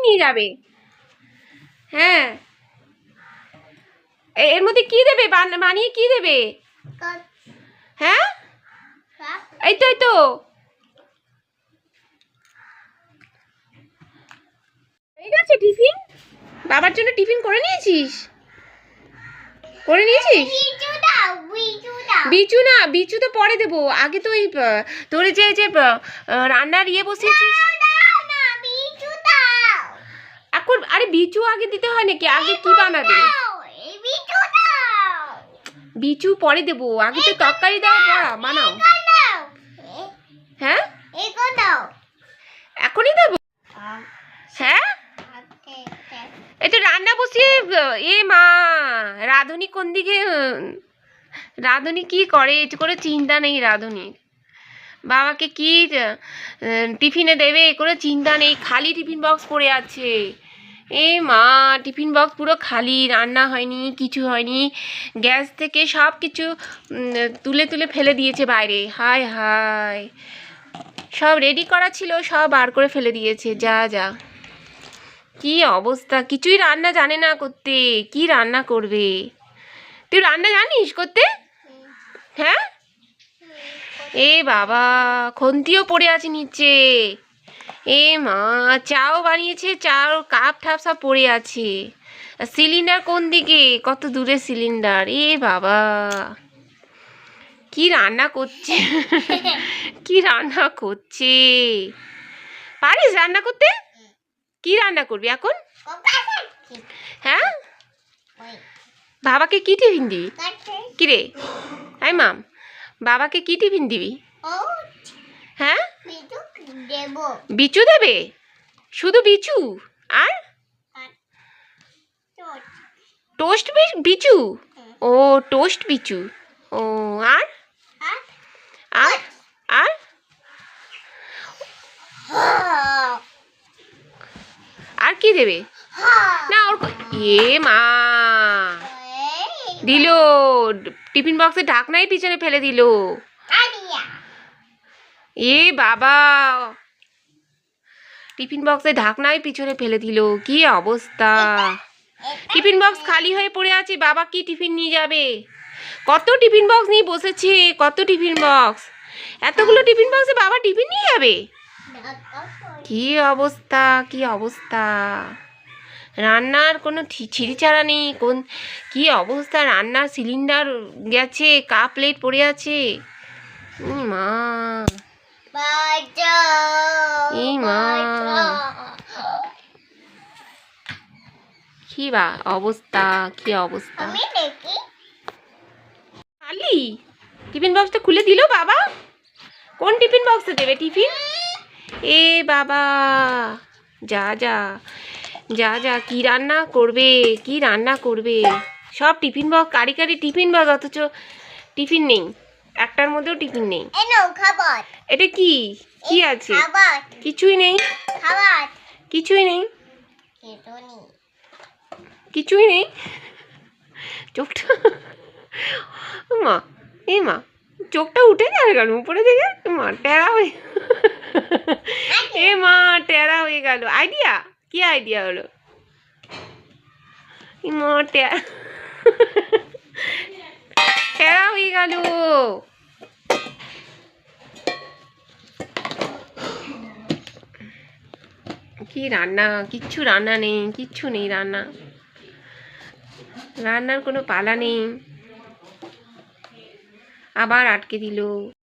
নিয়ে যাবে? হ্যাঁ, এর মধ্যে কি দেবে? বানিয়ে কি দেবে? হ্যাঁ, এই তো এই তো ঠিক আছে। টিফিন বাবার জন্য টিফিন করে নিয়েছিস? করে নিয়েছিস? বিচু না, বিচু তো পরে দেবো। আগে তো এই তোর যে রান্নার বসিয়েছিস এখন। আরে বিচু আগে দিতে হয় নাকি? আগে কি বানাবে? বিচু পরে দেবো, আগে তো তরকারি দাও, বানাও। হ্যাঁ, এখনই দেবো? হ্যাঁ, এই তো রান্না বসিয়ে। এ মা, রাধুনি কোন দিকে? রাধুনি কি করে? একটু করে চিন্তা নেই রাধুনির। বাবাকে কি টিফিনে দেবে করে চিন্তা নেই, খালি টিফিন বক্স পড়ে আছে। এ মা, টিফিন বক্স পুরো খালি, রান্না হয়নি, কিছু হয়নি। গ্যাস থেকে সব কিছু তুলে তুলে ফেলে দিয়েছে বাইরে। হায় হায়, সব রেডি করা ছিল, সব বার করে ফেলে দিয়েছে। যা যা, কি অবস্থা! কিছুই রান্না জানে না করতে। কি রান্না করবে? তুই রান্না জানিস করতে? হ্যাঁ, এ বাবা, খন্তিও পড়ে আছে নিচে। এ মা, চাও বানিয়েছে, চার কাপ ঠাপ সব পড়ে আছে। সিলিন্ডার কোন দিকে? কত দূরে সিলিন্ডার! এ বাবা, কি রান্না করছে! কি রান্না করছে! পারিস রান্না করতে? কি রান্না করবি এখন? হ্যাঁ, বাবাকে কি টিফিন দিবি? কি রে আই মাম, বাবাকে কি টিফিন দিবি? হ্যাঁ, বিচু দেবে? শুধু বিচু? আর টোস্ট বিচু? ও, টোস্ট বিচু। ও, আর আর আর আর কি দেবে? না ওর এ মা, দিল টিফিন বক্সের ঢাকনাই পিছনে ফেলে দিল। এ বাবা, টিফিন বক্সের ঢাকনাই পিছনে ফেলে দিল। কি অবস্থা! টিফিন বক্স খালি হয়ে পড়ে আছে। বাবা কি টিফিন নিয়ে যাবে? কত টিফিন বক্স নিয়ে বসেছে, কত টিফিন বক্স! এতগুলো টিফিন বক্সে বাবা টিফিন নিয়ে যাবে? কি অবস্থা, কি অবস্থা! রান্নার কোনো ছিঁড়িছাড়া নেই। কি অবস্থা! রান্নার সিলিন্ডার গেছে, কাপ প্লেট পড়ে আছে। মা, মা, কি বা অবস্থা, কি অবস্থা! খালি টিফিন বক্সটা খুলে দিল বাবা। কোন টিফিন বক্সে দেবে টিফিন? এ বাবা, যা যা যা যা, কি রান্না করবে, কি রান্না করবে? সব টিফিন বক্স, কারি কারি টিফিন বক্স, অথচ টিফিন নেই, একটার মধ্যেও টিফিন নেই। এটা কি কি আছে? কিছুই নেই, কিছুই নেই, কিছুই নেই। চোখটা, মা, এ মা, চোখটা উঠে গেল কেন উপরে দিকে? মা, টেরা হয়ে, এ মা, টেরা হয়ে গেল। আইডিয়া, কি আইডিয়া হলো? মা, টেরা হয়ে গেল। কি রান্না! কিচ্ছু রান্না নেই, কিচ্ছু নেই রান্না, রান্নার কোনো পালা নেই। আবার আটকে দিল।